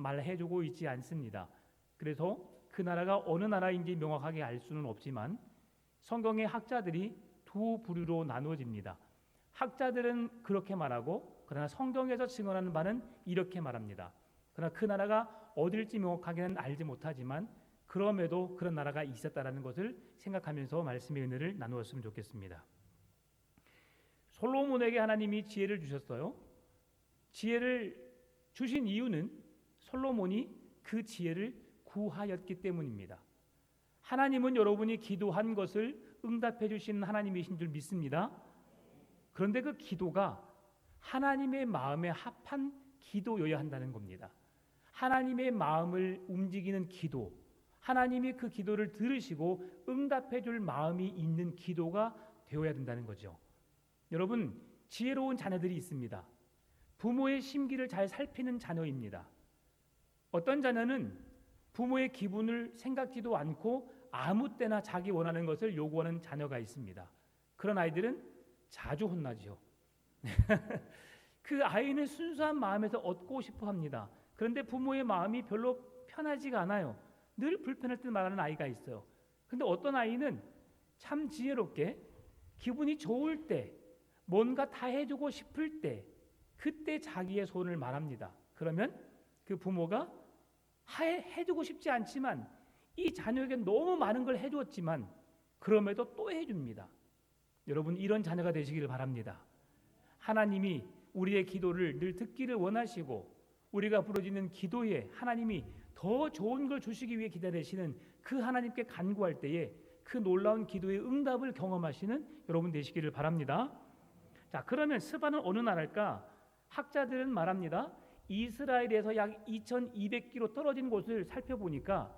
말해주고 있지 않습니다. 그래서 그 나라가 어느 나라인지 명확하게 알 수는 없지만 성경의 학자들이 두 부류로 나누어집니다. 학자들은 그렇게 말하고, 그러나 성경에서 증언하는 바는 이렇게 말합니다. 그러나 그 나라가 어딜지 명확하게는 알지 못하지만 그럼에도 그런 나라가 있었다라는 것을 생각하면서 말씀의 은혜를 나누었으면 좋겠습니다. 솔로몬에게 하나님이 지혜를 주셨어요. 지혜를 주신 이유는 솔로몬이 그 지혜를 구하였기 때문입니다. 하나님은 여러분이 기도한 것을 응답해 주시는 하나님이신 줄 믿습니다. 그런데 그 기도가 하나님의 마음에 합한 기도여야 한다는 겁니다. 하나님의 마음을 움직이는 기도, 하나님이 그 기도를 들으시고 응답해 줄 마음이 있는 기도가 되어야 된다는 거죠. 여러분, 지혜로운 자녀들이 있습니다. 부모의 심기를 잘 살피는 자녀입니다. 어떤 자녀는 부모의 기분을 생각지도 않고 아무 때나 자기 원하는 것을 요구하는 자녀가 있습니다. 그런 아이들은 자주 혼나죠. 그 아이는 순수한 마음에서 얻고 싶어 합니다. 그런데 부모의 마음이 별로 편하지가 않아요. 늘 불편할 때 말하는 아이가 있어요. 그런데 어떤 아이는 참 지혜롭게 기분이 좋을 때, 뭔가 다 해주고 싶을 때, 그때 자기의 소원을 말합니다. 그러면 그 부모가 해주고 싶지 않지만 이 자녀에게 너무 많은 걸 해주었지만 그럼에도 또 해줍니다. 여러분, 이런 자녀가 되시기를 바랍니다. 하나님이 우리의 기도를 늘 듣기를 원하시고 우리가 부르짖는 기도에 하나님이 더 좋은 걸 주시기 위해 기다리시는 그 하나님께 간구할 때에 그 놀라운 기도의 응답을 경험하시는 여러분 되시기를 바랍니다. 자, 그러면 스바는 어느 나라일까? 학자들은 말합니다. 이스라엘에서 약 2200km 떨어진 곳을 살펴보니까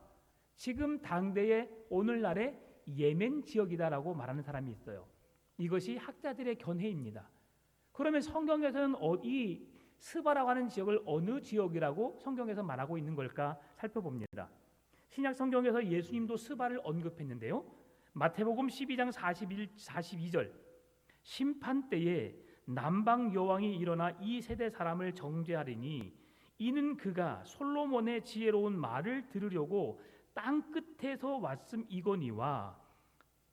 지금 당대의 오늘날의 예멘 지역이다라고 말하는 사람이 있어요. 이것이 학자들의 견해입니다. 그러면 성경에서는 이 스바라고 하는 지역을 어느 지역이라고 성경에서 말하고 있는 걸까 살펴봅니다. 신약 성경에서 예수님도 스바를 언급했는데요. 마태복음 12장 42절 심판 때에 남방 여왕이 일어나 이 세대 사람을 정죄하리니 이는 그가 솔로몬의 지혜로운 말을 들으려고 땅 끝에서 왔음이거니와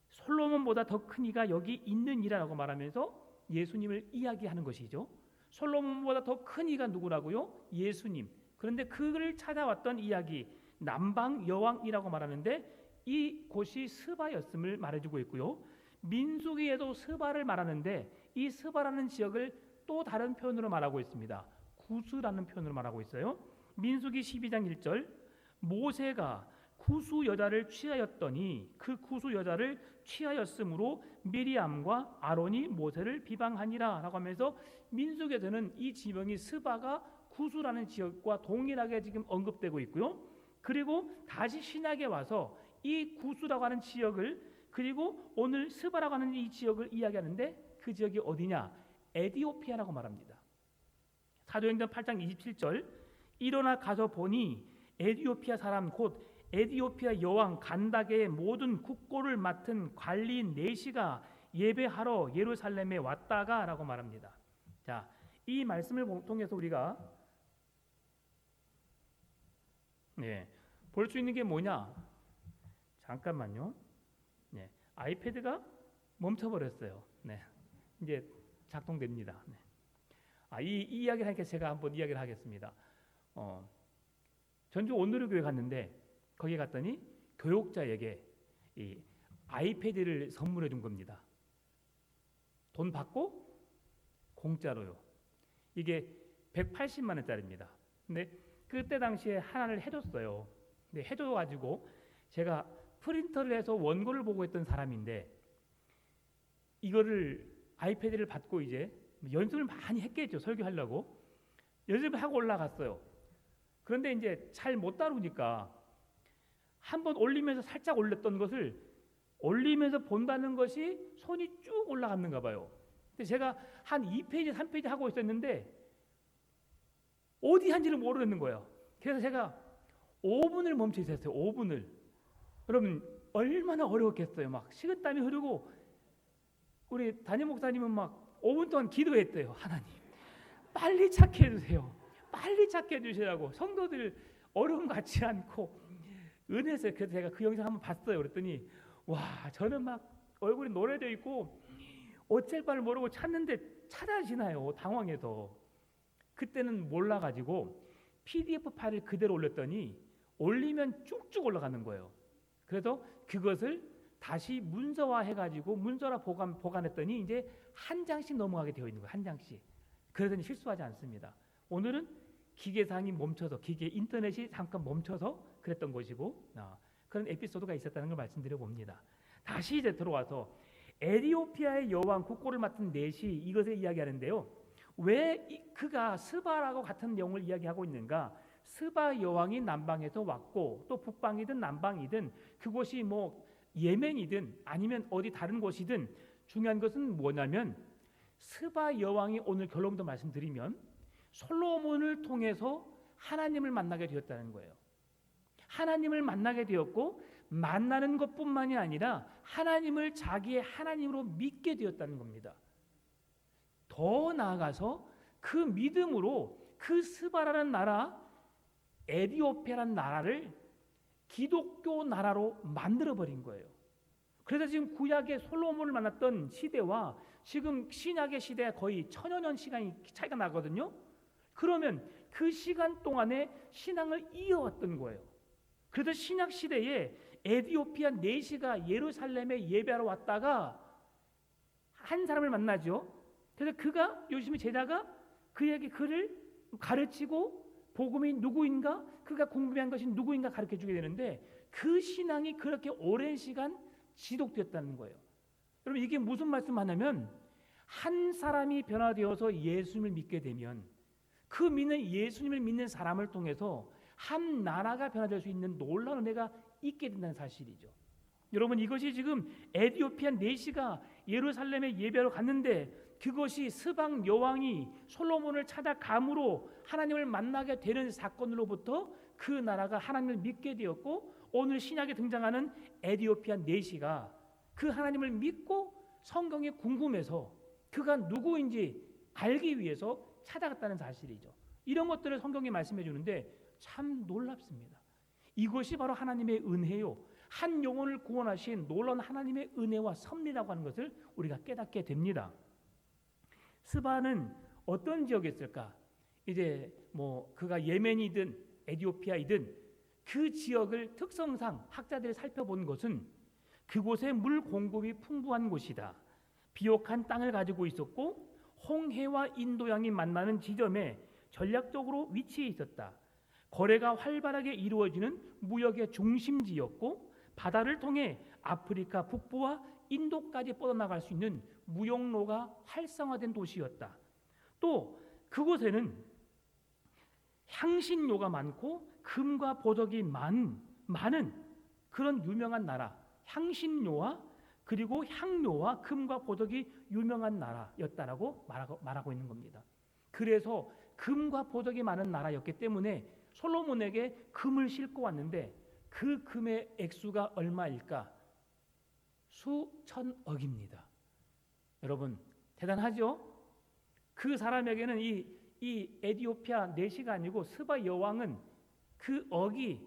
솔로몬보다 더 큰 이가 여기 있느니라라고 말하면서 예수님을 이야기하는 것이죠. 솔로몬보다 더 큰 이가 누구라고요? 예수님. 그런데 그를 찾아왔던 이야기 남방 여왕이라고 말하는데 이 곳이 스바였음을 말해주고 있고요. 민수기에도 스바를 말하는데 이 스바라는 지역을 또 다른 표현으로 말하고 있습니다. 구스라는 표현으로 말하고 있어요. 민수기 12장 1절 모세가 구수 여자를 취하였더니 그 구수 여자를 취하였으므로 미리암과 아론이 모세를 비방하니라 라고 하면서 민수기에서는 이 지명이 스바가 구수라는 지역과 동일하게 지금 언급되고 있고요. 그리고 다시 신약에 와서 이 구수라고 하는 지역을 그리고 오늘 스바라고 하는 이 지역을 이야기하는데 그 지역이 어디냐? 에디오피아라고 말합니다. 사도행전 8장 27절 일어나 가서 보니 에디오피아 사람 곧 에디오피아 여왕 간다게의 모든 국고를 맡은 관리인 네시가 예배하러 예루살렘에 왔다가 라고 말합니다. 자, 이 말씀을 통해서 우리가 볼 수 있는 게 뭐냐? 잠깐만요. 아이패드가 멈춰버렸어요. 이제 작동됩니다. 이 이야기를 하니까 제가 한번 이야기를 하겠습니다. 전주 온누리교회 갔는데 거기 갔더니 교육자에게 이 아이패드를 선물해 준 겁니다. 돈 받고 공짜로요. 이게 180만 원짜리입니다. 근데 그때 당시에 하나를 해줬어요. 근데 해줘가지고 제가 프린터를 해서 원고를 보고 했던 사람인데 이거를 아이패드를 받고 이제 연습을 많이 했겠죠. 설교하려고 연습을 하고 올라갔어요. 그런데 이제 잘 못 다루니까 한번 올리면서 살짝 올렸던 것을 올리면서 본다는 것이 손이 쭉 올라갔는가 봐요. 근데 제가 한 2페이지 3페이지 하고 있었는데 어디 한지를 모르겠는 거예요. 그래서 제가 5분을 멈춰 있었어요. 5분을. 여러분 얼마나 어려웠겠어요. 막 식은땀이 흐르고 우리 담임 목사님은 막 5분 동안 기도했대요. 하나님 빨리 찾게 해주세요. 빨리 찾게 해주시라고 성도들 어려움 갖지 않고 은혜서. 그래서 제가 그 영상 한번 봤어요. 그랬더니 와, 저는 막 얼굴이 노래져 있고 어쩔 바를 모르고 찾는데 찾아지나요? 당황해서. 그때는 몰라가지고 PDF 파일을 그대로 올렸더니 올리면 쭉쭉 올라가는 거예요. 그래서 그것을 다시 문서화해가지고 문서라 보관했더니 이제 한 장씩 넘어가게 되어 있는 거예요. 한 장씩. 그래서 실수하지 않습니다. 오늘은 기계상이 멈춰서, 인터넷이 잠깐 멈춰서 그랬던 것이고, 그런 에피소드가 있었다는 걸 말씀드려 봅니다. 다시 이제 들어와서 에티오피아의 여왕 국고를 맡은 넷이 이것을 이야기하는데요. 왜 그가 스바라고 같은 내용을 이야기하고 있는가? 스바 여왕이 남방에서 왔고 또 북방이든 남방이든 그곳이 뭐 예멘이든 아니면 어디 다른 곳이든 중요한 것은 뭐냐면 스바 여왕이, 오늘 결론부터 말씀드리면 솔로몬을 통해서 하나님을 만나게 되었다는 거예요. 하나님을 만나게 되었고 만나는 것뿐만이 아니라 하나님을 자기의 하나님으로 믿게 되었다는 겁니다. 더 나아가서 그 믿음으로 그 스바라는 나라, 에티오피아라는 나라를 기독교 나라로 만들어버린 거예요. 그래서 지금 구약의 솔로몬을 만났던 시대와 지금 신약의 시대가 거의 1000여 년 시간이 차이가 나거든요. 그러면 그 시간 동안에 신앙을 이어왔던 거예요. 그래서 신약 시대에 에티오피아 내시가 예루살렘에 예배하러 왔다가 한 사람을 만나죠. 그래서 그가, 요즘의 제자가 그에게 그를 가르치고 복음이 누구인가, 그가 궁금해한 것이 누구인가 가르쳐주게 되는데 그 신앙이 그렇게 오랜 시간 지속되었다는 거예요. 여러분, 이게 무슨 말씀하냐면 한 사람이 변화되어서 예수님을 믿게 되면 그 예수님을 믿는 사람을 통해서 한 나라가 변화될 수 있는 놀라운 은혜가 있게 된다는 사실이죠. 여러분, 이것이 지금 에티오피아 내시가 예루살렘에 예배하러 갔는데 그것이 스방 여왕이 솔로몬을 찾아감으로 하나님을 만나게 되는 사건으로부터 그 나라가 하나님을 믿게 되었고, 오늘 신약에 등장하는 에티오피아 내시가 그 하나님을 믿고 성경에 궁금해서 그가 누구인지 알기 위해서 찾아갔다는 사실이죠. 이런 것들을 성경이 말씀해 주는데 참 놀랍습니다. 이것이 바로 하나님의 은혜요, 한 영혼을 구원하신 놀라운 하나님의 은혜와 섭리라고 하는 것을 우리가 깨닫게 됩니다. 스바는 어떤 지역에 있을까? 이제 뭐 그가 예멘이든 에티오피아이든 그 지역을 특성상 학자들이 살펴본 것은 그곳에 물 공급이 풍부한 곳이다. 비옥한 땅을 가지고 있었고 홍해와 인도양이 만나는 지점에 전략적으로 위치해 있었다. 거래가 활발하게 이루어지는 무역의 중심지였고 바다를 통해 아프리카 북부와 인도까지 뻗어나갈 수 있는 무역로가 활성화된 도시였다. 또 그곳에는 향신료가 많고 금과 보석이 많은 그런 유명한 나라, 향신료와 그리고 향료와 금과 보석이 유명한 나라였다라고 말하고 있는 겁니다. 그래서 금과 보석이 많은 나라였기 때문에 솔로몬에게 금을 싣고 왔는데 그 금의 액수가 얼마일까? 수천억입니다. 여러분, 대단하죠? 그 사람에게는 이 에티오피아 내시가 아니고 스바 여왕은 그 억이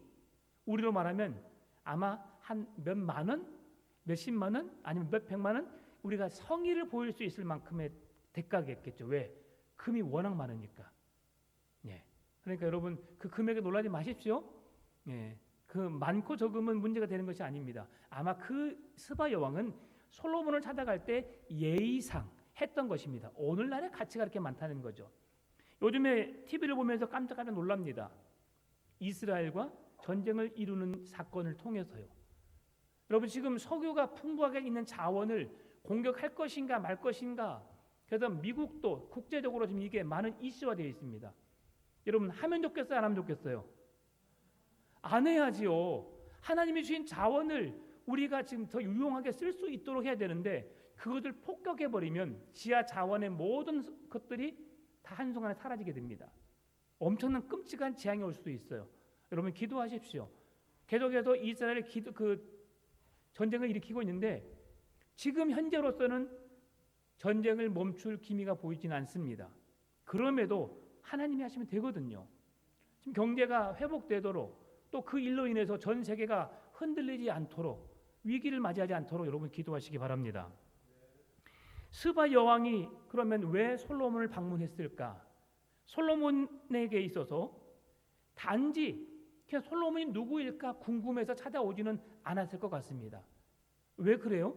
우리로 말하면 아마 한 몇만 원, 몇십만 원, 아니면 몇백만 원, 우리가 성의를 보일 수 있을 만큼의 대가겠죠. 왜? 금이 워낙 많으니까. 예. 그러니까 여러분, 그 금액에 놀라지 마십시오. 예. 그 많고 적음은 문제가 되는 것이 아닙니다. 아마 그 스바 여왕은 솔로몬을 찾아갈 때 예의상 했던 것입니다. 오늘날의 가치가 그렇게 많다는 거죠. 요즘에 TV를 보면서 깜짝깜짝 놀랍니다. 이스라엘과 전쟁을 이루는 사건을 통해서요. 여러분, 지금 석유가 풍부하게 있는 자원을 공격할 것인가 말 것인가, 그래서 미국도 국제적으로 지금 이게 많은 이슈화되어 있습니다. 여러분, 하면 좋겠어요, 안 하면 좋겠어요? 안 해야지요. 하나님이 주신 자원을 우리가 지금 더 유용하게 쓸 수 있도록 해야 되는데 그것을 폭격해버리면 지하 자원의 모든 것들이 다 한순간에 사라지게 됩니다. 엄청난 끔찍한 재앙이 올 수도 있어요. 여러분, 기도하십시오. 계속해서 이스라엘이 전쟁을 일으키고 있는데 지금 현재로서는 전쟁을 멈출 기미가 보이진 않습니다. 그럼에도 하나님이 하시면 되거든요. 지금 경제가 회복되도록 또 그 일로 인해서 전 세계가 흔들리지 않도록 위기를 맞이하지 않도록 여러분 기도하시기 바랍니다. 스바 여왕이 그러면 왜 솔로몬을 방문했을까? 솔로몬에게 있어서 단지 그냥 솔로몬이 누구일까 궁금해서 찾아오지는 않았을 것 같습니다. 왜 그래요?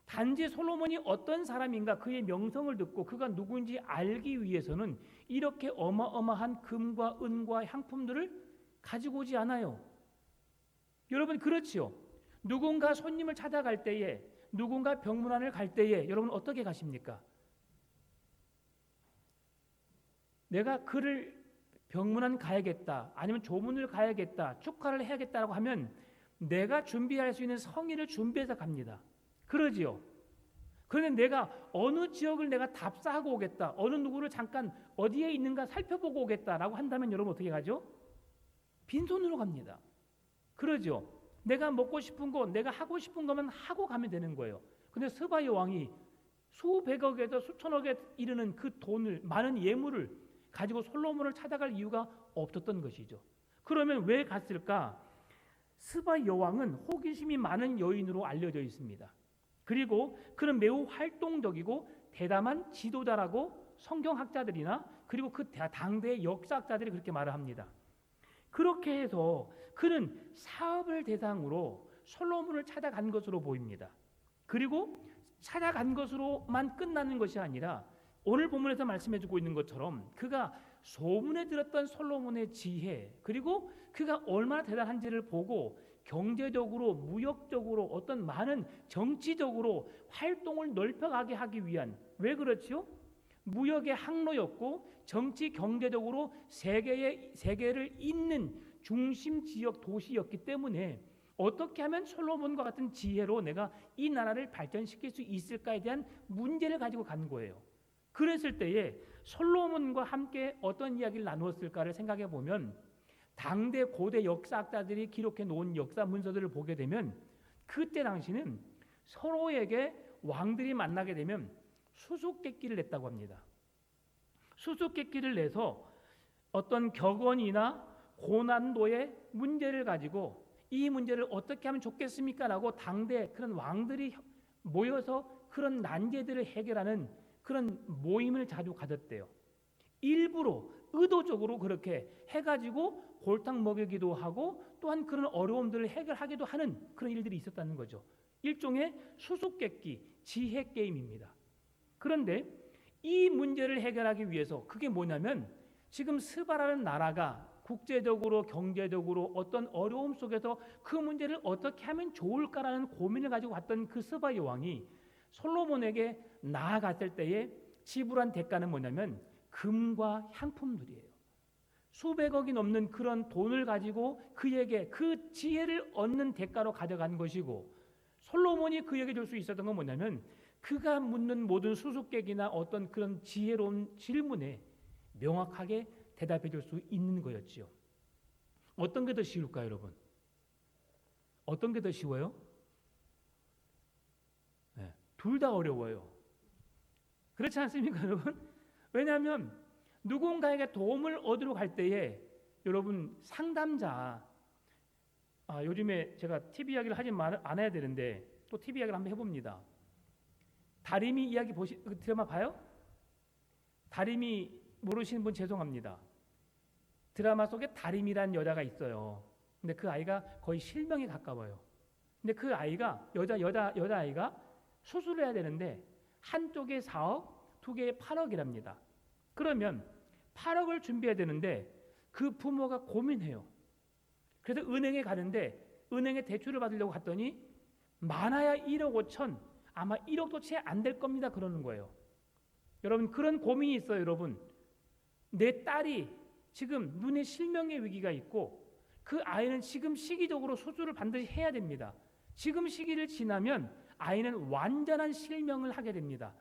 단지 솔로몬이 어떤 사람인가 그의 명성을 듣고 그가 누구인지 알기 위해서는 이렇게 어마어마한 금과 은과 향품들을 가지고 오지 않아요. 여러분 그렇지요. 누군가 손님을 찾아갈 때에, 누군가 병문안을 갈 때에 여러분 어떻게 가십니까? 내가 그를 병문안 가야겠다, 아니면 조문을 가야겠다, 축하를 해야겠다라고 하면 내가 준비할 수 있는 성의를 준비해서 갑니다. 그러지요. 그런데 내가 어느 지역을 내가 답사하고 오겠다, 어느 누구를 잠깐 어디에 있는가 살펴보고 오겠다라고 한다면 여러분 어떻게 가죠? 빈손으로 갑니다. 그러죠. 내가 먹고 싶은 거, 내가 하고 싶은 것만 하고 가면 되는 거예요. 근데 스바 여왕이 수백억에서 수천억에 이르는 그 돈을, 많은 예물을 가지고 솔로몬을 찾아갈 이유가 없었던 것이죠. 그러면 왜 갔을까? 스바 여왕은 호기심이 많은 여인으로 알려져 있습니다. 그리고 그는 매우 활동적이고 대담한 지도자라고 성경학자들이나 그리고 그 당대의 역사학자들이 그렇게 말을 합니다. 그렇게 해서 그는 사업을 대상으로 솔로몬을 찾아간 것으로 보입니다. 그리고 찾아간 것으로만 끝나는 것이 아니라 오늘 본문에서 말씀해주고 있는 것처럼 그가 소문에 들었던 솔로몬의 지혜, 그리고 그가 얼마나 대단한지를 보고 경제적으로, 무역적으로, 어떤 많은 정치적으로 활동을 넓혀가게 하기 위한, 왜 그렇지요? 무역의 항로였고 정치 경제적으로 세계를 잇는 중심 지역 도시였기 때문에 어떻게 하면 솔로몬과 같은 지혜로 내가 이 나라를 발전시킬 수 있을까에 대한 문제를 가지고 간 거예요. 그랬을 때에 솔로몬과 함께 어떤 이야기를 나누었을까를 생각해 보면 당대 고대 역사학자들이 기록해 놓은 역사 문서들을 보게 되면 그때 당시는 서로에게 왕들이 만나게 되면 수수께끼를 냈다고 합니다. 수수께끼를 내서 어떤 격언이나 고난도의 문제를 가지고 이 문제를 어떻게 하면 좋겠습니까? 라고 당대 그런 왕들이 모여서 그런 난제들을 해결하는 그런 모임을 자주 가졌대요. 일부러 의도적으로 그렇게 해가지고 골탕 먹이기도 하고 또한 그런 어려움들을 해결하기도 하는 그런 일들이 있었다는 거죠. 일종의 수수께끼, 지혜 게임입니다. 그런데 이 문제를 해결하기 위해서 그게 뭐냐면 지금 스바라는 나라가 국제적으로 경제적으로 어떤 어려움 속에서 그 문제를 어떻게 하면 좋을까라는 고민을 가지고 왔던 그 스바 여왕이 솔로몬에게 나아갔을 때에 지불한 대가는 뭐냐면 금과 향품들이에요. 수백억이 넘는 그런 돈을 가지고 그에게 그 지혜를 얻는 대가로 가져간 것이고, 솔로몬이 그에게 줄 수 있었던 건 뭐냐면 그가 묻는 모든 수수께끼나 어떤 그런 지혜로운 질문에 명확하게 대답해 줄 수 있는 거였지요. 어떤 게 더 쉬울까요, 여러분? 어떤 게 더 쉬워요? 네, 둘 다 어려워요. 그렇지 않습니까, 여러분? 왜냐하면 누군가에게 도움을 얻으러 갈 때에 여러분 상담자, 요즘에 제가 TV 이야기를 하지 않아야 되는데 또 TV 이야기를 한번 해봅니다. 다리미 이야기 드라마 봐요? 다리미 모르시는 분 죄송합니다. 드라마 속에 다림이라는 여자가 있어요. 근데 그 아이가 거의 실명에 가까워요. 근데 그 아이가 여자아이가 수술을 해야 되는데 한쪽에 4억, 두 개에 8억이랍니다. 그러면 8억을 준비해야 되는데 그 부모가 고민해요. 그래서 은행에 가는데 은행에 대출을 받으려고 갔더니 많아야 1억 5천, 아마 1억도 채 안 될 겁니다. 그러는 거예요. 여러분 그런 고민이 있어요. 여러분 내 딸이 지금 눈에 실명의 위기가 있고 그 아이는 지금 시기적으로 수술을 반드시 해야 됩니다. 지금 시기를 지나면 아이는 완전한 실명을 하게 됩니다.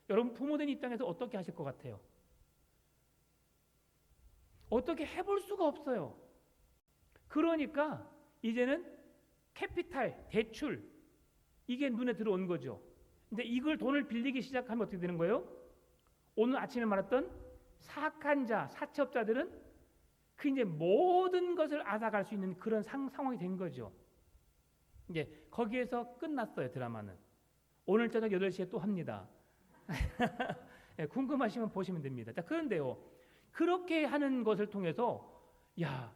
여러분 부모된 입장에서 어떻게 하실 것 같아요? 어떻게 해볼 수가 없어요. 그러니까 이제는 캐피탈, 대출 이게 눈에 들어온 거죠. 근데 이걸 돈을 빌리기 시작하면 어떻게 되는 거예요? 오늘 아침에 말했던 사악한 자, 사채업자들은 그 이제 모든 것을 앗아갈 수 있는 그런 상황이 된 거죠. 이제 거기에서 끝났어요, 드라마는. 오늘 저녁 8시에 또 합니다. 네, 궁금하시면 보시면 됩니다. 자, 그런데요, 그렇게 하는 것을 통해서 야,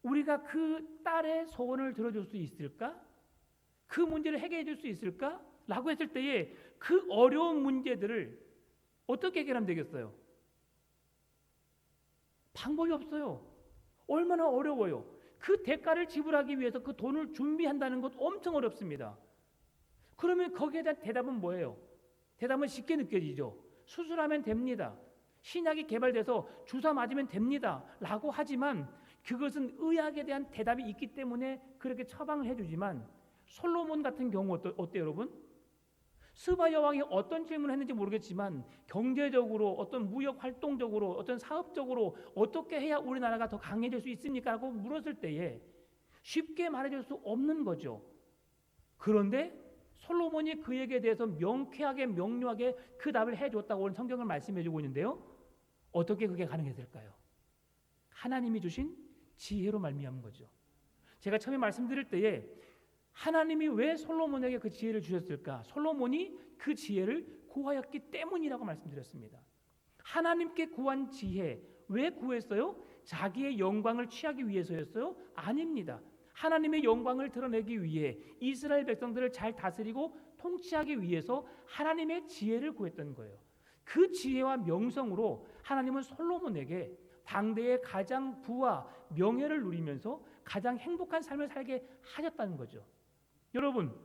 우리가 그 딸의 소원을 들어줄 수 있을까? 그 문제를 해결해 줄 수 있을까? 라고 했을 때에 그 어려운 문제들을 어떻게 해결하면 되겠어요? 방법이 없어요. 얼마나 어려워요. 그 대가를 지불하기 위해서 그 돈을 준비한다는 것 엄청 어렵습니다. 그러면 거기에 대한 대답은 뭐예요? 대답은 쉽게 느껴지죠. 수술하면 됩니다. 신약이 개발돼서 주사 맞으면 됩니다. 라고 하지만 그것은 의학에 대한 대답이 있기 때문에 그렇게 처방을 해주지만 솔로몬 같은 경우 어때요, 여러분? 스바 여왕이 어떤 질문을 했는지 모르겠지만 경제적으로 어떤 무역 활동적으로 어떤 사업적으로 어떻게 해야 우리나라가 더 강해질 수 있습니까? 라고 물었을 때에 쉽게 말해줄 수 없는 거죠. 그런데 솔로몬이 그에게 대해서 명쾌하게 명료하게 그 답을 해줬다고 오늘 성경을 말씀해주고 있는데요. 어떻게 그게 가능했을까요? 하나님이 주신 지혜로 말미암은 거죠. 제가 처음에 말씀드릴 때에 하나님이 왜 솔로몬에게 그 지혜를 주셨을까? 솔로몬이 그 지혜를 구하였기 때문이라고 말씀드렸습니다. 하나님께 구한 지혜, 왜 구했어요? 자기의 영광을 취하기 위해서였어요? 아닙니다. 하나님의 영광을 드러내기 위해 이스라엘 백성들을 잘 다스리고 통치하기 위해서 하나님의 지혜를 구했던 거예요. 그 지혜와 명성으로 하나님은 솔로몬에게 당대의 가장 부와 명예를 누리면서 가장 행복한 삶을 살게 하셨다는 거죠. 여러분,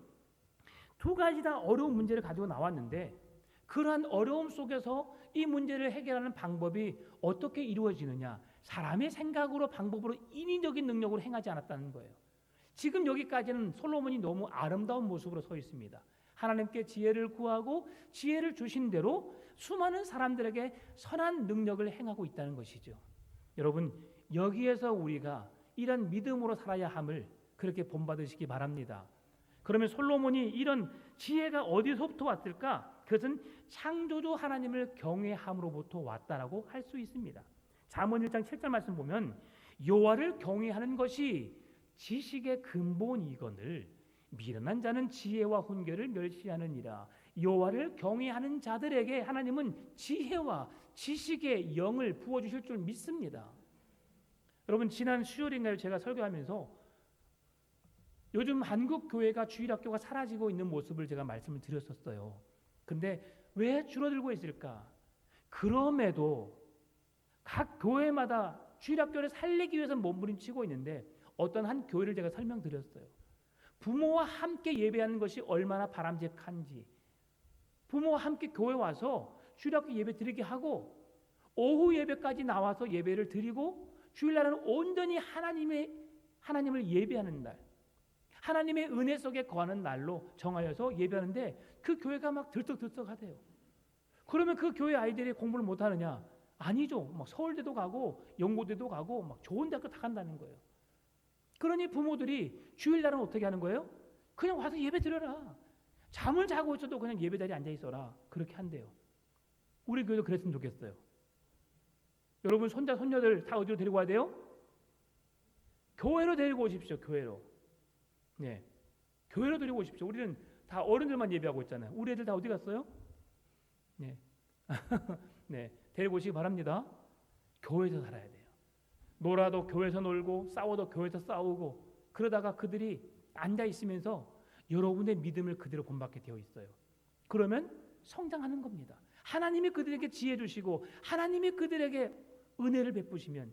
두 가지 다 어려운 문제를 가지고 나왔는데 그러한 어려움 속에서 이 문제를 해결하는 방법이 어떻게 이루어지느냐? 사람의 생각으로 방법으로 인위적인 능력으로 행하지 않았다는 거예요. 지금 여기까지는 솔로몬이 너무 아름다운 모습으로 서 있습니다. 하나님께 지혜를 구하고 지혜를 주신 대로 수많은 사람들에게 선한 능력을 행하고 있다는 것이죠. 여러분, 여기에서 우리가 이런 믿음으로 살아야 함을 그렇게 본받으시기 바랍니다. 그러면 솔로몬이 이런 지혜가 어디서부터 왔을까? 그것은 창조주 하나님을 경외함으로부터 왔다라고 할 수 있습니다. 잠언 1장 7절 말씀 보면 여호와를 경외하는 것이 지식의 근본이거늘 미련한 자는 지혜와 훈계를 멸시하느니라. 여호와를 경외하는 자들에게 하나님은 지혜와 지식의 영을 부어주실 줄 믿습니다. 여러분, 지난 수요일인가요? 제가 설교하면서 요즘 한국 교회가 주일학교가 사라지고 있는 모습을 제가 말씀을 드렸었어요. 근데 왜 줄어들고 있을까? 그럼에도 각 교회마다 주일학교를 살리기 위해서 몸부림치고 있는데 어떤 한 교회를 제가 설명드렸어요. 부모와 함께 예배하는 것이 얼마나 바람직한지, 부모와 함께 교회 와서 주일학교 예배 드리게 하고 오후 예배까지 나와서 예배를 드리고 주일날은 온전히 하나님을 예배하는 날, 하나님의 은혜 속에 거하는 날로 정하여서 예배하는데 그 교회가 막 들썩들썩하대요. 그러면 그 교회 아이들이 공부를 못하느냐? 아니죠. 막 서울대도 가고 연고대도 가고 막 좋은 대학교 다 간다는 거예요. 그러니 부모들이 주일날은 어떻게 하는 거예요? 그냥 와서 예배 드려라. 잠을 자고 있어도 그냥 예배 자리에 앉아 있어라. 그렇게 한대요. 우리 교회도 그랬으면 좋겠어요. 여러분, 손자 손녀들 다 어디로 데리고 와야 돼요? 교회로 데리고 오십시오. 교회로. 네, 교회로 데리고 오십시오. 우리는 다 어른들만 예배하고 있잖아요. 우리 애들 다 어디 갔어요? 네, 네, 데리고 오시기 바랍니다. 교회에서 살아야 돼요. 놀아도 교회에서 놀고 싸워도 교회에서 싸우고 그러다가 그들이 앉아 있으면서 여러분의 믿음을 그대로 본받게 되어 있어요. 그러면 성장하는 겁니다. 하나님이 그들에게 지혜 주시고 하나님이 그들에게 은혜를 베푸시면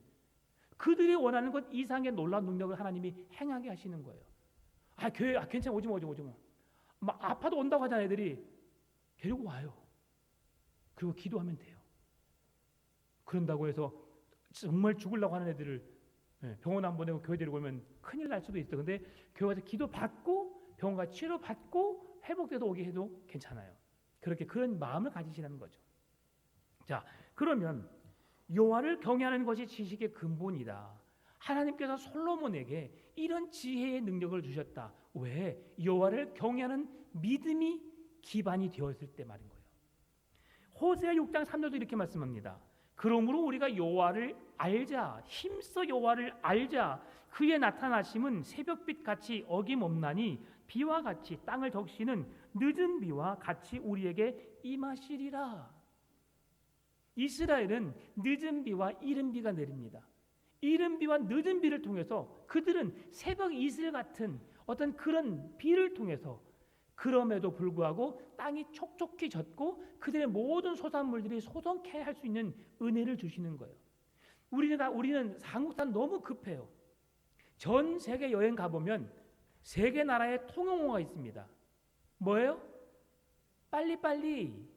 그들이 원하는 것 이상의 놀라운 능력을 하나님이 행하게 하시는 거예요. 교회 괜찮아, 오지 마. 막 아파도 온다고 하잖아. 애들이 데리고 와요. 그리고 기도하면 돼요. 그런다고 해서 정말 죽으려고 하는 애들을 병원 안 보내고 교회 데리고 오면 큰일 날 수도 있어. 근데 교회 가서 기도 받고 병원 가서 치료 받고 회복돼서 오게 해도 괜찮아요. 그렇게 그런 마음을 가지시라는 거죠. 자, 그러면 여호와를 경외하는 것이 지식의 근본이다. 하나님께서 솔로몬에게 이런 지혜의 능력을 주셨다. 왜? 여호와를 경외하는 믿음이 기반이 되었을 때 말인 거예요. 호세아 6장 3절도 이렇게 말씀합니다. 그러므로 우리가 여호와를 알자, 힘써 여호와를 알자. 그의 나타나심은 새벽빛 같이 어김없나니 비와 같이 땅을 적시는 늦은 비와 같이 우리에게 임하시리라. 이스라엘은 늦은 비와 이른 비가 내립니다. 이른 비와 늦은 비를 통해서 그들은 새벽 이슬 같은 어떤 그런 비를 통해서, 그럼에도 불구하고 땅이 촉촉히 젖고 그들의 모든 소산물들이 소성케 할 수 있는 은혜를 주시는 거예요. 우리는 한국산 너무 급해요. 전 세계 여행 가보면 세 개 나라의 통용어가 있습니다. 뭐예요? 빨리빨리.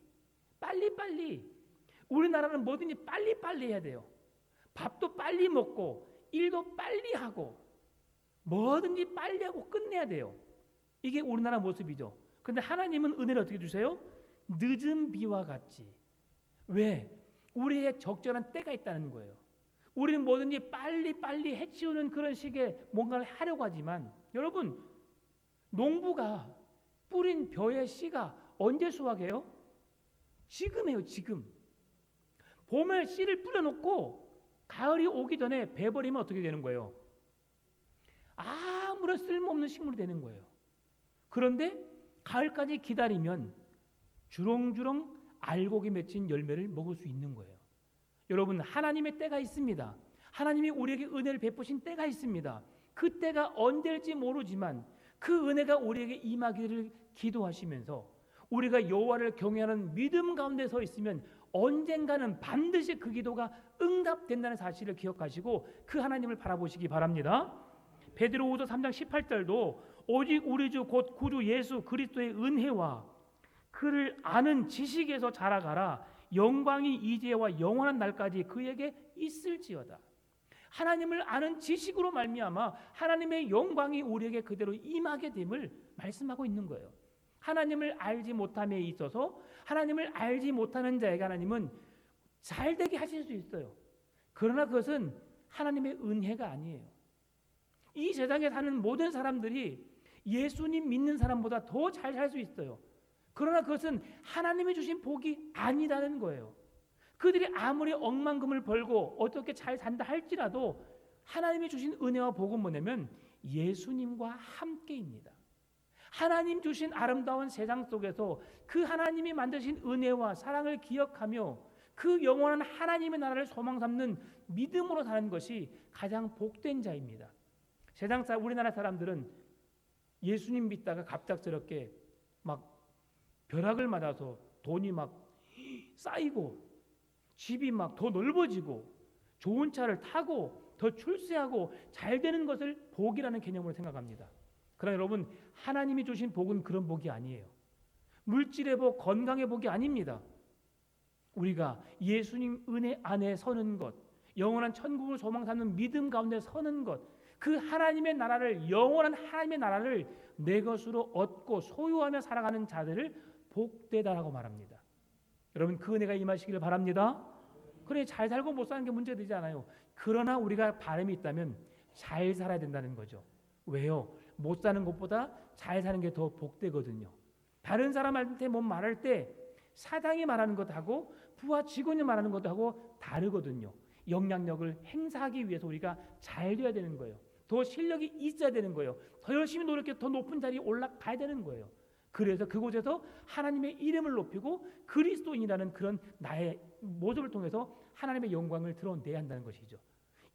우리나라는 뭐든지 빨리빨리 해야 돼요. 밥도 빨리 먹고 일도 빨리 하고 뭐든지 빨리 하고 끝내야 돼요. 이게 우리나라 모습이죠. 그런데 하나님은 은혜를 어떻게 주세요? 늦은 비와 같이. 왜? 우리의 적절한 때가 있다는 거예요. 우리는 뭐든지 빨리 해치우는 그런 식의 뭔가를 하려고 하지만, 여러분, 농부가 뿌린 벼의 씨가 언제 수확해요? 지금이에요. 지금. 봄에 씨를 뿌려놓고 가을이 오기 전에 베버리면 어떻게 되는 거예요? 아무런 쓸모없는 식물이 되는 거예요. 그런데 가을까지 기다리면 주렁주렁 알곡이 맺힌 열매를 먹을 수 있는 거예요. 여러분, 하나님의 때가 있습니다. 하나님이 우리에게 은혜를 베푸신 때가 있습니다. 그 때가 언제일지 모르지만 그 은혜가 우리에게 임하기를 기도하시면서 우리가 여호와를 경외하는 믿음 가운데 서 있으면 언젠가는 반드시 그 기도가 응답된다는 사실을 기억하시고 그 하나님을 바라보시기 바랍니다. 베드로후서 3장 18절도 오직 우리 주 곧 구주 예수 그리스도의 은혜와 그를 아는 지식에서 자라가라. 영광이 이제와 영원한 날까지 그에게 있을지어다. 하나님을 아는 지식으로 말미암아 하나님의 영광이 우리에게 그대로 임하게 됨을 말씀하고 있는 거예요. 하나님을 알지 못함에 있어서 하나님을 알지 못하는 자에게 하나님은 잘되게 하실 수 있어요. 그러나 그것은 하나님의 은혜가 아니에요. 이 세상에 사는 모든 사람들이 예수님 믿는 사람보다 더 잘 살 수 있어요. 그러나 그것은 하나님이 주신 복이 아니라는 거예요. 그들이 아무리 억만금을 벌고 어떻게 잘 산다 할지라도 하나님이 주신 은혜와 복은 뭐냐면 예수님과 함께입니다. 하나님 주신 아름다운 세상 속에서 그 하나님이 만드신 은혜와 사랑을 기억하며 그 영원한 하나님의 나라를 소망 삼는 믿음으로 사는 것이 가장 복된 자입니다. 우리나라 사람들은 예수님 믿다가 갑작스럽게 막 벼락을 맞아서 돈이 막 쌓이고 집이 막 더 넓어지고 좋은 차를 타고 더 출세하고 잘 되는 것을 복이라는 개념으로 생각합니다. 그러나 여러분, 하나님이 주신 복은 그런 복이 아니에요. 물질의 복, 건강의 복이 아닙니다. 우리가 예수님 은혜 안에 서는 것, 영원한 천국을 소망 삼는 믿음 가운데 서는 것, 그 하나님의 나라를, 영원한 하나님의 나라를 내 것으로 얻고 소유하며 살아가는 자들을 복되다라고 말합니다. 여러분, 그 은혜가 임하시기를 바랍니다. 그래, 잘 살고 못 사는 게 문제되지 않아요. 그러나 우리가 바람이 있다면 잘 살아야 된다는 거죠. 왜요? 못 사는 것보다 잘 사는 게 더 복되거든요. 다른 사람한테 뭐 말할 때 사장이 말하는 것하고 부하 직원이 말하는 것하고 다르거든요. 영향력을 행사하기 위해서 우리가 잘 돼야 되는 거예요. 더 실력이 있어야 되는 거예요. 더 열심히 노력해 더 높은 자리에 올라가야 되는 거예요. 그래서 그곳에서 하나님의 이름을 높이고 그리스도인이라는 그런 나의 모습을 통해서 하나님의 영광을 드러내야 한다는 것이죠.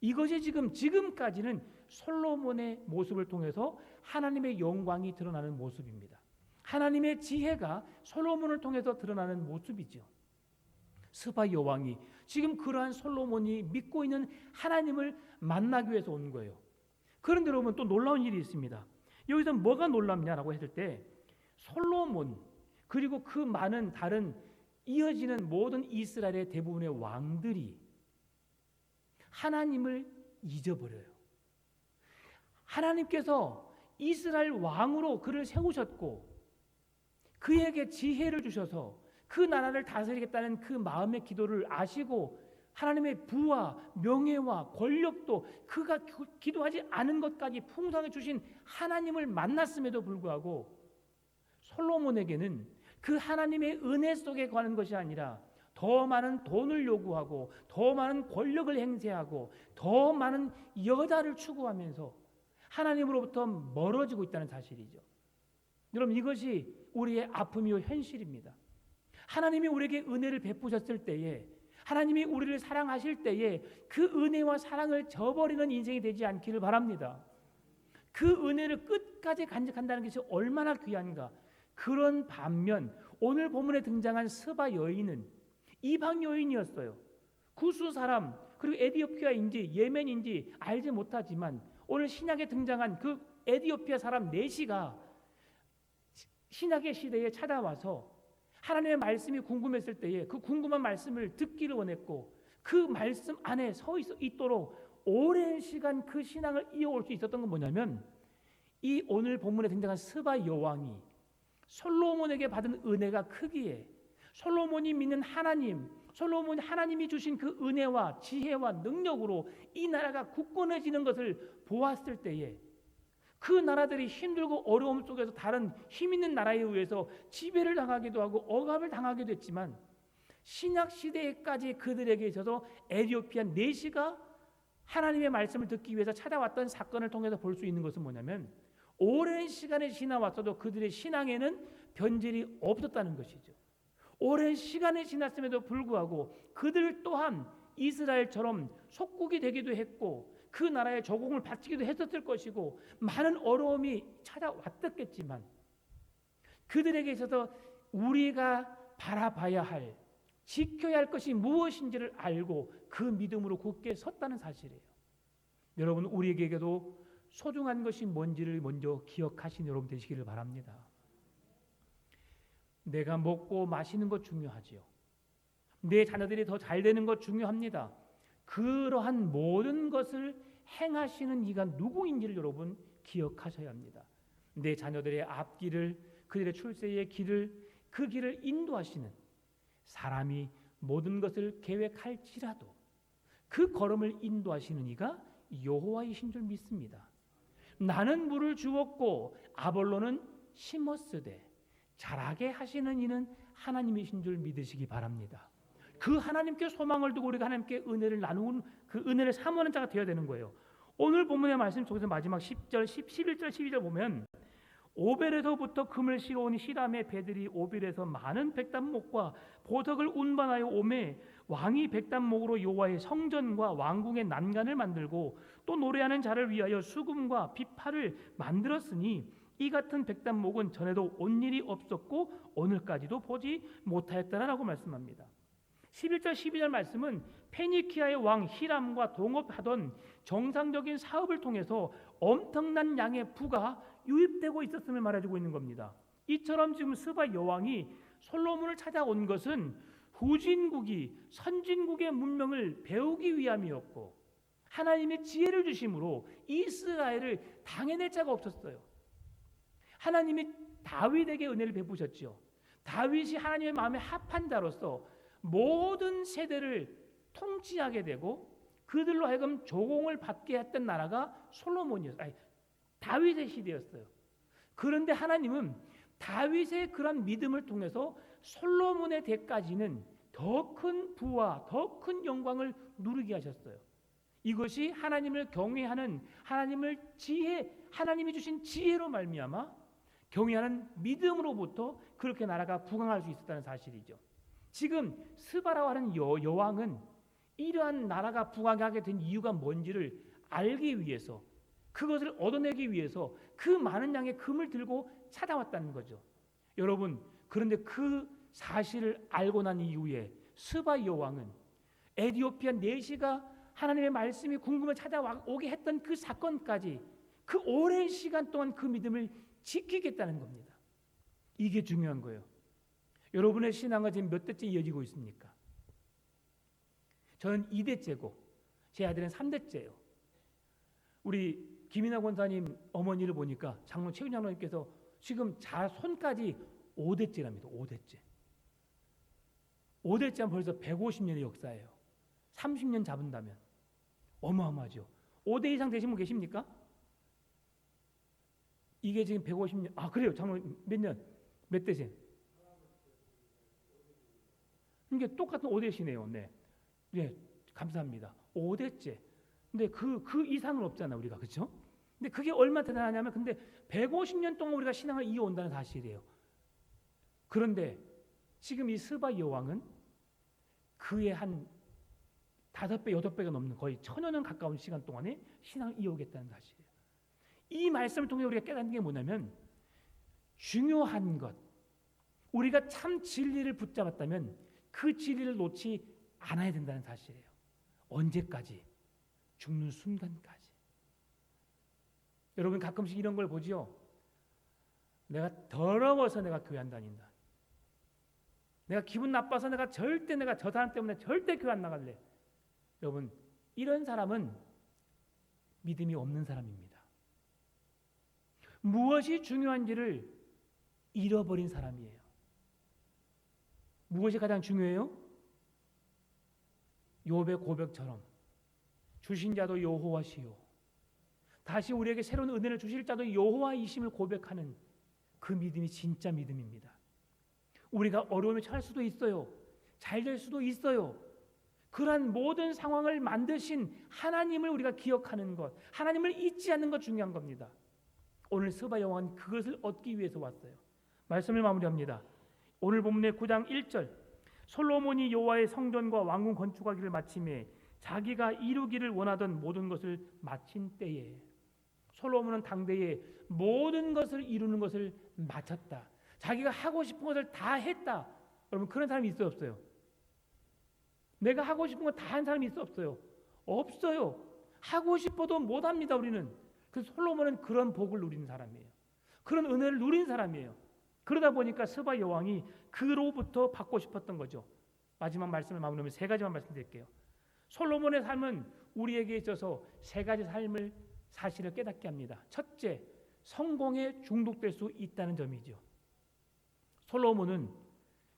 이것이 지금까지는 솔로몬의 모습을 통해서 하나님의 영광이 드러나는 모습입니다. 하나님의 지혜가 솔로몬을 통해서 드러나는 모습이죠. 스바 여왕이 지금 그러한 솔로몬이 믿고 있는 하나님을 만나기 위해서 온 거예요. 그런데 여러분, 또 놀라운 일이 있습니다. 여기서 뭐가 놀랍냐라고 했을 때 솔로몬 그리고 그 많은 다른 이어지는 모든 이스라엘의 대부분의 왕들이 하나님을 잊어버려요. 하나님께서 이스라엘 왕으로 그를 세우셨고 그에게 지혜를 주셔서 그 나라를 다스리겠다는 그 마음의 기도를 아시고 하나님의 부와 명예와 권력도 그가 기도하지 않은 것까지 풍성하게 주신 하나님을 만났음에도 불구하고 솔로몬에게는 그 하나님의 은혜 속에 관한 것이 아니라 더 많은 돈을 요구하고 더 많은 권력을 행세하고 더 많은 여자를 추구하면서 하나님으로부터 멀어지고 있다는 사실이죠. 여러분, 이것이 우리의 아픔이요 현실입니다. 하나님이 우리에게 은혜를 베푸셨을 때에, 하나님이 우리를 사랑하실 때에 그 은혜와 사랑을 저버리는 인생이 되지 않기를 바랍니다. 그 은혜를 끝까지 간직한다는 것이 얼마나 귀한가. 그런 반면 오늘 본문에 등장한 스바 여인은 이방 여인이었어요. 구스 사람, 그리고 에디오피아인지 예멘인지 알지 못하지만 오늘 신약에 등장한 그 에디오피아 사람 넷이가 신약의 시대에 찾아와서 하나님의 말씀이 궁금했을 때에 그 궁금한 말씀을 듣기를 원했고, 그 말씀 안에 서 있도록 오랜 시간 그 신앙을 이어올 수 있었던 건 뭐냐면, 이 오늘 본문에 등장한 스바 여왕이 솔로몬에게 받은 은혜가 크기에 솔로몬이 믿는 하나님, 솔로몬이 하나님이 주신 그 은혜와 지혜와 능력으로 이 나라가 굳건해지는 것을 보았을 때에 그 나라들이 힘들고 어려움 속에서 다른 힘 있는 나라에 의해서 지배를 당하기도 하고 억압을 당하기도 했지만, 신약 시대에까지 그들에게 있어서 에티오피아 내시가 하나님의 말씀을 듣기 위해서 찾아왔던 사건을 통해서 볼 수 있는 것은 뭐냐면, 오랜 시간이 지나왔어도 그들의 신앙에는 변질이 없었다는 것이죠. 오랜 시간이 지났음에도 불구하고 그들 또한 이스라엘처럼 속국이 되기도 했고 그 나라의 조공을 바치기도 했었을 것이고 많은 어려움이 찾아왔겠지만, 그들에게 있어서 우리가 바라봐야 할, 지켜야 할 것이 무엇인지를 알고 그 믿음으로 굳게 섰다는 사실이에요. 여러분, 우리에게도 소중한 것이 뭔지를 먼저 기억하신 여러분 되시기를 바랍니다. 내가 먹고 마시는 것 중요하지요. 내 자녀들이 더 잘 되는 것 중요합니다. 그러한 모든 것을 행하시는 이가 누구인지를 여러분 기억하셔야 합니다. 내 자녀들의 앞길을, 그들의 출세의 길을, 그 길을 인도하시는 사람이 모든 것을 계획할지라도 그 걸음을 인도하시는 이가 여호와이신 줄 믿습니다. 나는 물을 주었고 아볼로는 심었으되 자라게 하시는 이는 하나님이신 줄 믿으시기 바랍니다. 그 하나님께 소망을 두고 우리가 하나님께 은혜를 나누는, 그 은혜를 사모하는 자가 되어야 되는 거예요. 오늘 본문의 말씀 속에서 마지막 10절, 11절, 12절 보면, 오벨에서부터 금을 실어온 히람의 배들이 오빌에서 많은 백단목과 보석을 운반하여 오매 왕이 백단목으로 여호와의 성전과 왕궁의 난간을 만들고 또 노래하는 자를 위하여 수금과 비파를 만들었으니 이 같은 백단목은 전에도 온 일이 없었고 오늘까지도 보지 못하였다라고 말씀합니다. 11절 12절 말씀은 페니키아의 왕 히람과 동업하던 정상적인 사업을 통해서 엄청난 양의 부가 유입되고 있었음을 말해주고 있는 겁니다. 이처럼 지금 스바 여왕이 솔로몬을 찾아온 것은 후진국이 선진국의 문명을 배우기 위함이었고 하나님의 지혜를 주심으로 이스라엘을 당해낼 자가 없었어요. 하나님이 다윗에게 은혜를 베푸셨죠. 다윗이 하나님의 마음에 합한 자로서 모든 세대를 통치하게 되고 그들로 하여금 조공을 받게 했던 나라가 솔로몬이었어요. 다윗의 시대였어요. 그런데 하나님은 다윗의 그런 믿음을 통해서 솔로몬의 때까지는 더 큰 부와 더 큰 영광을 누리게 하셨어요. 이것이 하나님을 경외하는, 하나님이 주신 지혜로 말미암아 경외하는 믿음으로부터 그렇게 나라가 부강할 수 있었다는 사실이죠. 지금 스바라고 하는 여왕은 이러한 나라가 부강하게 된 이유가 뭔지를 알기 위해서, 그것을 얻어내기 위해서 그 많은 양의 금을 들고 찾아왔다는 거죠. 여러분, 그런데 그 사실을 알고 난 이후에 스바 여왕은 에티오피아 내시가 하나님의 말씀이 궁금해 찾아오게 했던 그 사건까지 그 오랜 시간 동안 그 믿음을 지키겠다는 겁니다. 이게 중요한 거예요. 여러분의 신앙은 지금 몇 대째 이어지고 있습니까? 저는 2대째고 제 아들은 3대째예요. 우리 김인하 권사님 어머니를 보니까 장로 최윤 장로님께서 지금 자손까지 5대째랍니다. 5대째. 5대째면 벌써 150년의 역사예요. 30년 잡은다면 어마어마하죠. 5대 이상 되신 분 계십니까? 이게 지금 150년. 그래요. 장로 몇 년? 몇 대세요? 이게 똑같은 5대시네요. 네. 네, 감사합니다. 5대째. 근데 그 이상은 없잖아, 우리가. 그렇죠? 근데 그게 얼마나 대단하냐면, 근데 150년 동안 우리가 신앙을 이어온다는 사실이에요. 그런데 지금 이 스바 여왕은 그의 한 5배, 8배가 넘는 거의 1000여년 가까운 시간 동안에 신앙을 이어오겠다는 사실이에요. 이 말씀을 통해 우리가 깨닫는 게 뭐냐면, 중요한 것, 우리가 참 진리를 붙잡았다면 그 진리를 놓지 않아야 된다는 사실이에요. 언제까지? 죽는 순간까지. 여러분 가끔씩 이런 걸 보지요. 내가 더러워서 내가 교회 안 다닌다. 내가 기분 나빠서 내가 저 사람 때문에 절대 교회 안 나갈래. 여러분, 이런 사람은 믿음이 없는 사람입니다. 무엇이 중요한지를 잃어버린 사람이에요. 무엇이 가장 중요해요? 욥의 고백처럼 주신 자도 여호와시요, 다시 우리에게 새로운 은혜를 주실 자도 여호와이심을 고백하는 그 믿음이 진짜 믿음입니다. 우리가 어려움에 처할 수도 있어요. 잘 될 수도 있어요. 그러한 모든 상황을 만드신 하나님을 우리가 기억하는 것, 하나님을 잊지 않는 것 중요한 겁니다. 오늘 스바 여왕은 그것을 얻기 위해서 왔어요. 말씀을 마무리합니다. 오늘 본문의 9장 1절, 솔로몬이 여호와의 성전과 왕궁 건축하기를 마침에 자기가 이루기를 원하던 모든 것을 마친 때에, 솔로몬은 당대에 모든 것을 이루는 것을 마쳤다. 자기가 하고 싶은 것을 다 했다. 여러분, 그런 사람이 있어요, 없어요? 내가 하고 싶은 거 다 한 사람이 있어, 없어요? 없어요. 하고 싶어도 못합니다, 우리는. 그래서 솔로몬은 그런 복을 누린 사람이에요. 그런 은혜를 누린 사람이에요. 그러다 보니까 스바 여왕이 그로부터 받고 싶었던 거죠. 마지막 말씀을 마무리하면 3가지만 말씀드릴게요. 솔로몬의 삶은 우리에게 있어서 3가지 삶을 사실을 깨닫게 합니다. 첫째, 성공에 중독될 수 있다는 점이죠. 솔로몬은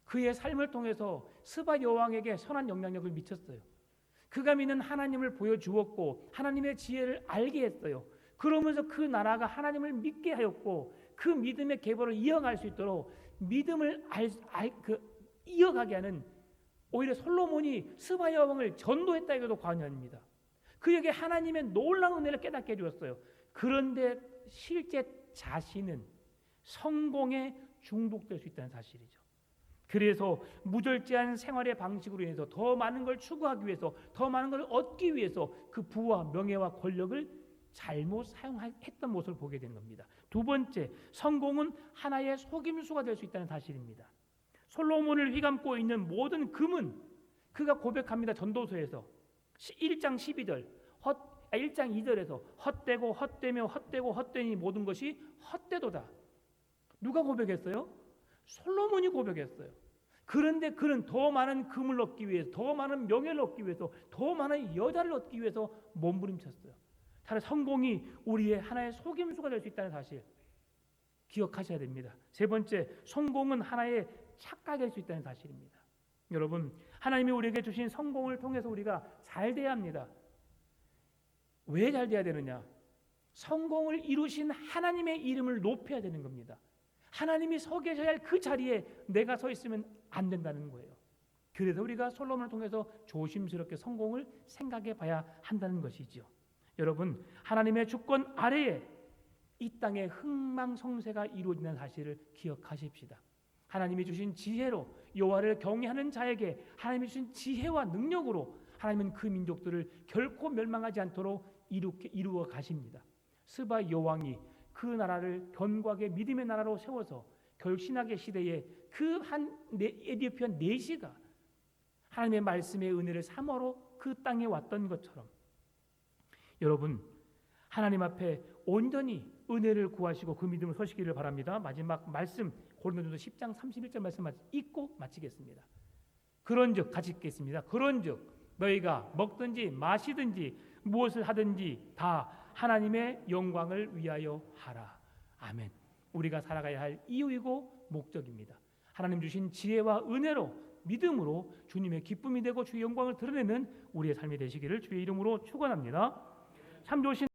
그의 삶을 통해서 스바 여왕에게 선한 영향력을 미쳤어요. 그가 믿는 하나님을 보여주었고 하나님의 지혜를 알게 했어요. 그러면서 그 나라가 하나님을 믿게 하였고 그 믿음의 계보를 이어갈 수 있도록 믿음을 이어가게 하는, 오히려 솔로몬이 스바 여왕을 전도했다 해도 과언이 아닙니다. 그에게 하나님의 놀라운 은혜를 깨닫게 해주었어요. 그런데 실제 자신은 성공에 중독될 수 있다는 사실이죠. 그래서 무절제한 생활의 방식으로 인해서 더 많은 걸 추구하기 위해서, 더 많은 걸 얻기 위해서 그 부와 명예와 권력을 잘못 사용했던 모습을 보게 되는 겁니다. 2번째, 성공은 하나의 속임수가 될 수 있다는 사실입니다. 솔로몬을 휘감고 있는 모든 금은, 그가 고백합니다. 전도서에서 1장 12절, 1장 2절에서 헛되고 헛되며 헛되고 헛되니 모든 것이 헛되도다. 누가 고백했어요? 솔로몬이 고백했어요. 그런데 그는 더 많은 금을 얻기 위해서, 더 많은 명예를 얻기 위해서, 더 많은 여자를 얻기 위해서 몸부림쳤어요. 다른 성공이 우리의 하나의 속임수가 될 수 있다는 사실 기억하셔야 됩니다. 3번째, 성공은 하나의 착각이 될 수 있다는 사실입니다. 여러분, 하나님이 우리에게 주신 성공을 통해서 우리가 잘 돼야 합니다. 왜 잘 돼야 되느냐? 성공을 이루신 하나님의 이름을 높여야 되는 겁니다. 하나님이 서 계셔야 할 그 자리에 내가 서 있으면 안 된다는 거예요. 그래서 우리가 솔로몬을 통해서 조심스럽게 성공을 생각해 봐야 한다는 것이죠. 여러분, 하나님의 주권 아래에 이 땅에 흥망성쇠가 이루어지는 사실을 기억하십시다. 하나님이 주신 지혜로 여호와를 경외하는 자에게 하나님이 주신 지혜와 능력으로 하나님은 그 민족들을 결코 멸망하지 않도록 이루어 가십니다. 스바 여왕이 그 나라를 견고하게 믿음의 나라로 세워서 결신하게 시대에 그 한 에디오피아 내시가 하나님의 말씀의 은혜를 사모로 그 땅에 왔던 것처럼, 여러분, 하나님 앞에 온전히 은혜를 구하시고 그 믿음을 서시기를 바랍니다. 마지막 말씀 고린도전서 10장 31절 말씀 읽고 마치겠습니다. 그런즉, 같이 읽겠습니다. 그런즉 너희가 먹든지 마시든지 무엇을 하든지 다 하나님의 영광을 위하여 하라. 아멘. 우리가 살아가야 할 이유이고 목적입니다. 하나님 주신 지혜와 은혜로 믿음으로 주님의 기쁨이 되고 주의 영광을 드러내는 우리의 삶이 되시기를 주의 이름으로 축원합니다. 참 좋으신